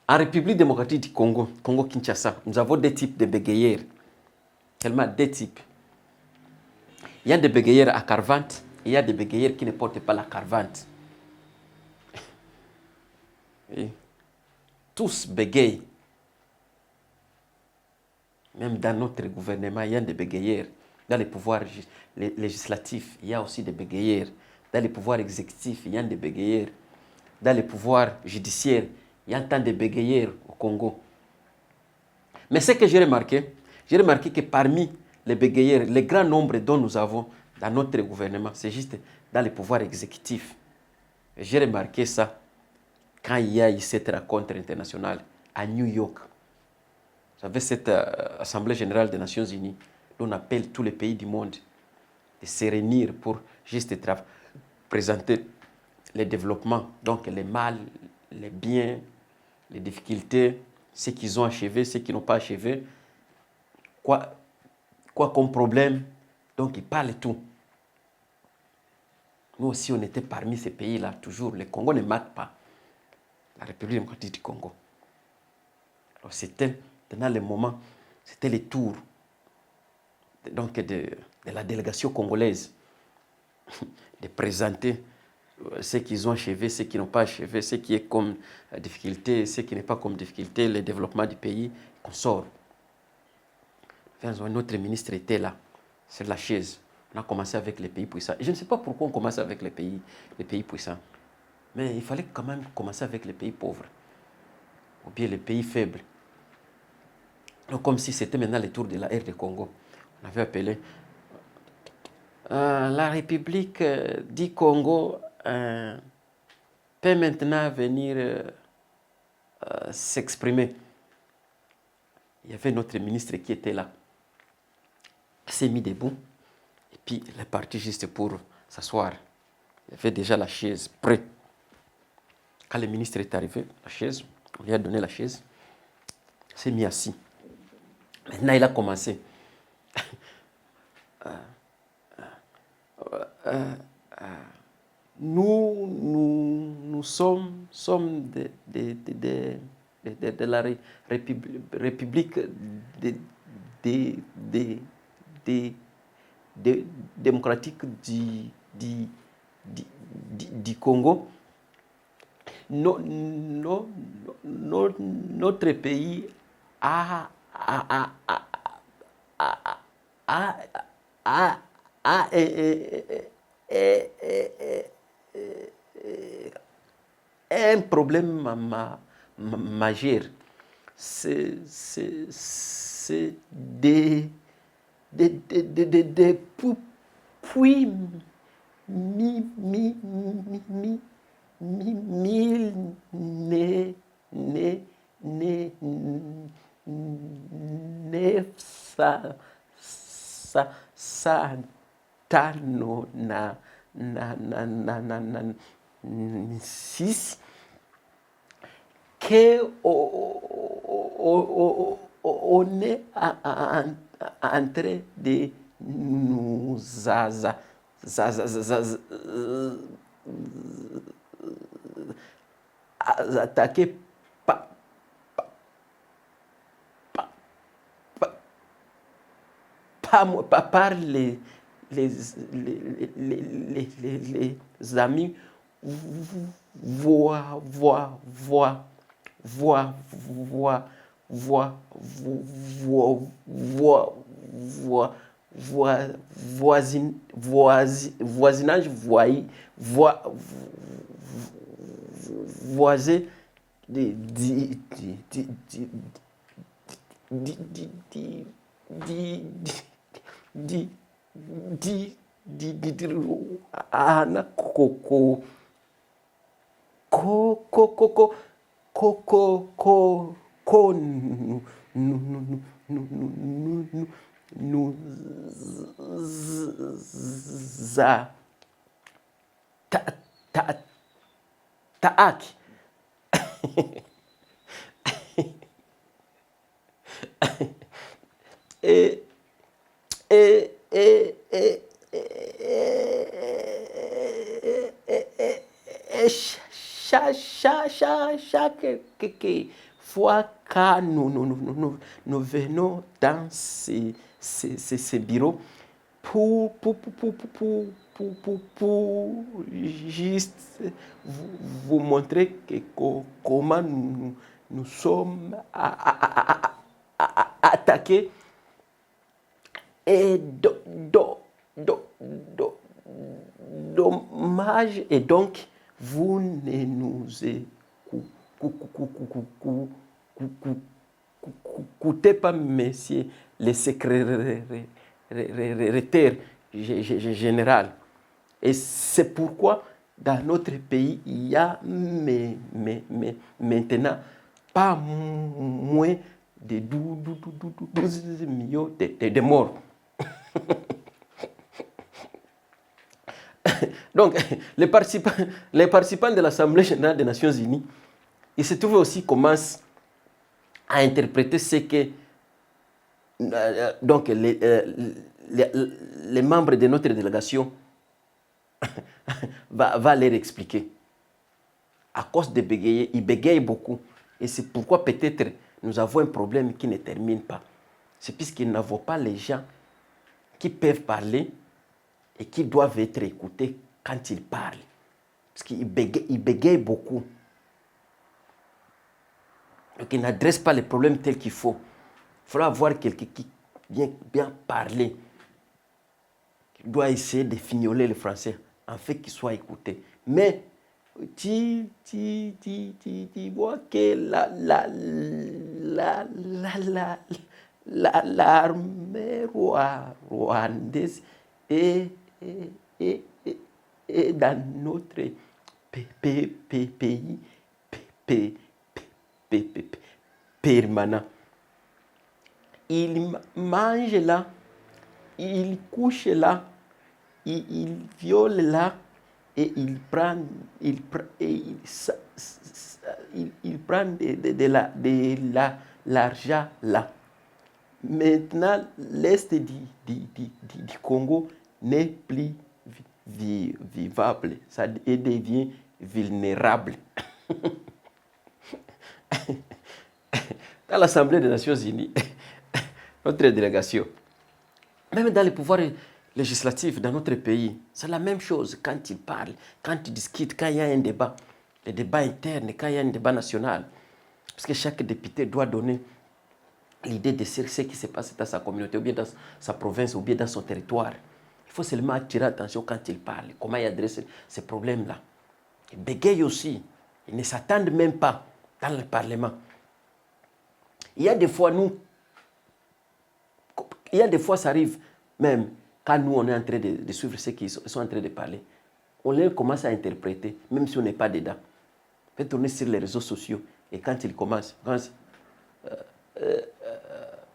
En République démocratique du Congo, Congo-Kinshasa, nous avons deux types de bégayeurs. Tellement deux types. Il y a des bégayeurs à carvante et il y a des bégayeurs qui ne portent pas la carvante. Et tous bégayent. Même dans notre gouvernement, il y a des bégayeurs. Dans les pouvoirs législatifs, il y a aussi des bégayeurs. Dans les pouvoirs exécutifs, il y a des bégayeurs. Dans les pouvoirs judiciaires, il y a tant de bégayeurs au Congo. Mais ce que j'ai remarqué que parmi les bégayeurs, le grand nombre dont nous avons dans notre gouvernement, c'est juste dans les pouvoirs exécutifs. J'ai remarqué ça quand il y a eu cette rencontre internationale à New York. Vous savez, cette Assemblée générale des Nations Unies, où on appelle tous les pays du monde de se réunir pour juste présenter les développements, donc les mal, les biens, les difficultés, ce qu'ils ont achevé, ce qu'ils n'ont pas achevé, quoi comme problème. Donc ils parlent tout. Nous aussi, on était parmi ces pays-là, toujours. Le Congo ne manque pas. La République démocratique du Congo. Alors c'était, dans le moment, c'était le tour donc de la délégation congolaise de présenter ce qu'ils ont achevé, ce qu'ils n'ont pas achevé, ce qui est comme difficulté, ce qui n'est pas comme difficulté, le développement du pays, qu'on sort. Notre ministre était là, sur la chaise. On a commencé avec les pays puissants. Et je ne sais pas pourquoi on commence avec les pays puissants. Mais il fallait quand même commencer avec les pays pauvres. Ou bien les pays faibles. Donc, comme si c'était maintenant le tour de la ère du Congo. On avait appelé la République du Congo peut maintenant venir s'exprimer. Il y avait notre ministre qui était là. Il s'est mis debout. Et puis, il est parti juste pour s'asseoir. Il y avait déjà la chaise prête. Quand le ministre est arrivé, la chaise, on lui a donné la chaise. Il s'est mis assis. Maintenant, il a commencé. Nous sommes de la République démocratique du Congo. Notre pays a un problème majeur. C'est depuis six qu'on est en train de nous attaquer par les amis voisinage voisin ana nous taaki fois que nous venons dans ces bureaux pour juste vous montrer comment nous sommes attaqués. Et dommage, et donc vous ne nous écoutez pas, messieurs les secrétaires général. Et c'est pourquoi dans notre pays, il y a maintenant pas moins de 12 millions de morts. Donc, les participants de l'Assemblée générale des Nations Unies, ils se trouvent aussi commencent à interpréter ce que donc les membres de notre délégation va leur expliquer. À cause de bégayer, ils bégayent beaucoup. Et c'est pourquoi peut-être nous avons un problème qui ne termine pas. C'est puisqu'ils n'avons pas les gens qui peuvent parler et qui doivent être écoutés quand ils parlent. Parce qu'ils bégayent beaucoup. Donc ils n'adressent pas les problèmes tels qu'il faut. Il faudra avoir quelqu'un qui vient bien parler, qui doit essayer de fignoler le français, en fait qu'il soit écouté. Mais tu vois que l'armée rwandaise est dans notre pays permanent. Il mange là, il couche là, il viole là, et il prend de l'argent là. Maintenant, l'Est du Congo n'est plus vivable, ça devient vulnérable. Dans l'Assemblée des Nations Unies, notre délégation, même dans les pouvoirs législatifs dans notre pays, c'est la même chose quand ils parlent, quand ils discutent, quand il y a un débat, les débats internes, quand il y a un débat national. Parce que chaque député doit donner l'idée de ce qui se passe dans sa communauté, ou bien dans sa province, ou bien dans son territoire. Il faut seulement attirer l'attention quand il parle, comment il adresse ces problèmes-là. Ils bégayent aussi, ils ne s'attendent même pas dans le Parlement. Il y a des fois, ça arrive même quand nous, on est en train de suivre ce qu'ils sont en train de parler. On les commence à interpréter, même si on n'est pas dedans. On peut tourner sur les réseaux sociaux et quand ils commencent,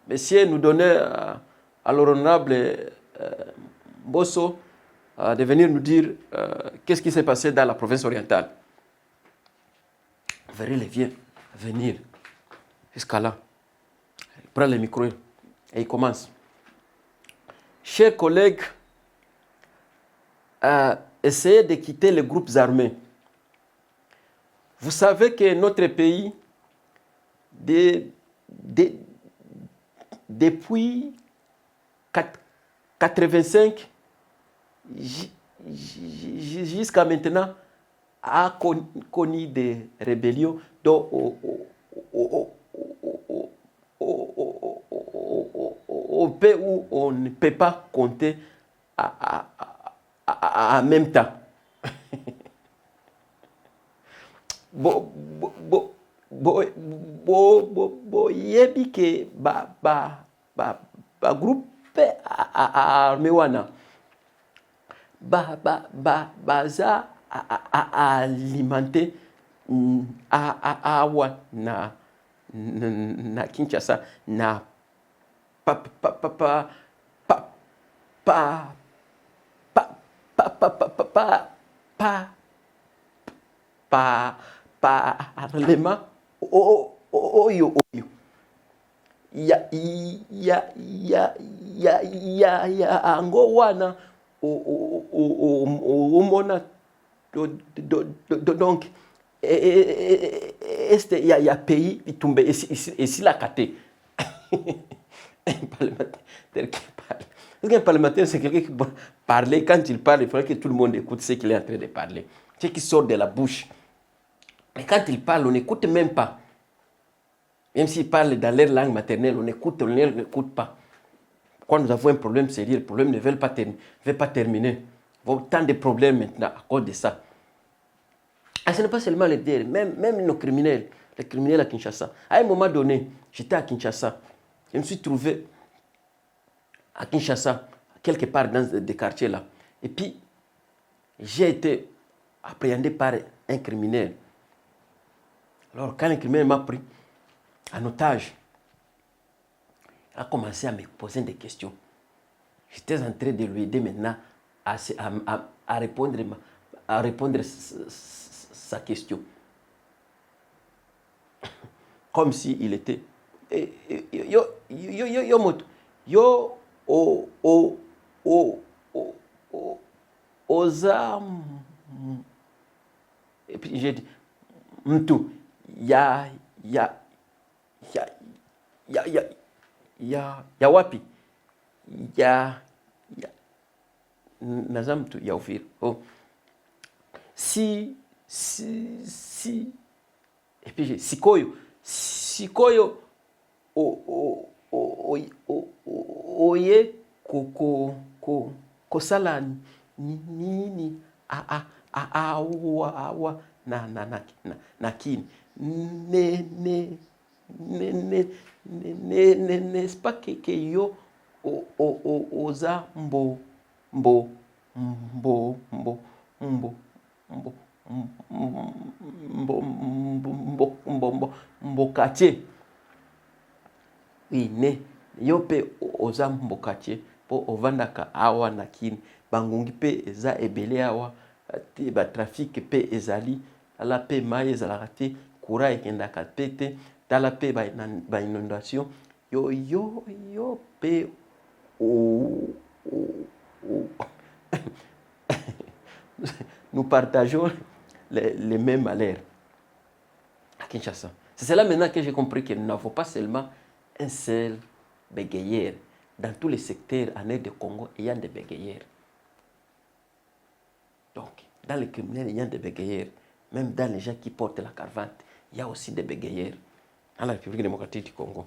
Monsieur nous donnait à l'honorable Bosso de venir nous dire qu'est-ce qui s'est passé dans la province orientale. Vous verrez les vieux venir jusqu'à là. Il prend le micro et il commence. Chers collègues, essayez de quitter les groupes armés. Vous savez que notre pays, depuis 1985 jusqu'à maintenant, a connu des rébellions dont on ne peut pas compter en même temps. Yebi ke ba groupe armé wana baza alimenter awa na Kinshasa na parlement oyo ya ango wana omona donc il y a pays, il tombe, et si la caté. Un parlementaire qui parle. Parce qu'un parlementaire, c'est quelqu'un qui peut parler. Quand il parle, il faudrait que tout le monde écoute ce qu'il est en train de parler. Ce qui sort de la bouche. Mais quand il parle, on n'écoute même pas. Même s'il parle dans leur langue maternelle, on n'écoute pas. Quand nous avons un problème sérieux, le problème ne veut pas terminer. Il y a autant de problèmes maintenant à cause de ça. Et ce n'est pas seulement les DR, même nos criminels, les criminels à Kinshasa. À un moment donné, j'étais à Kinshasa. Je me suis trouvé à Kinshasa, quelque part dans des quartiers là. Et puis, j'ai été appréhendé par un criminel. Alors, quand un criminel m'a pris en otage, il a commencé à me poser des questions. J'étais en train de lui aider maintenant à répondre sa question. Comme s'il était... Oza... Et puis j'ai dit, mtu, ya wapi, naza mtu ya Uvira. Oh. Si, et puis j'ai sikoyo, oye kosala nini awa na kini n'est-ce pas que yo oza mbokatier. Oui, ne yo pe oza mbokatier po ovandaka awa na kini bangungi pe eza ebele awa te ba trafic pe ezali ala pe mai ezalaka te courant ekendaka pe te tala pe ba inondation yo pe nous partageons les mêmes malheurs à Kinshasa. C'est cela maintenant que j'ai compris que nous n'avons pas seulement un seul bégayeur. Dans tous les secteurs en aide de Congo, il y a des bégayeurs. Donc, dans les criminels, il y a des bégayeurs. Même dans les gens qui portent la cravate, il y a aussi des bégayeurs. Dans la République démocratique du Congo.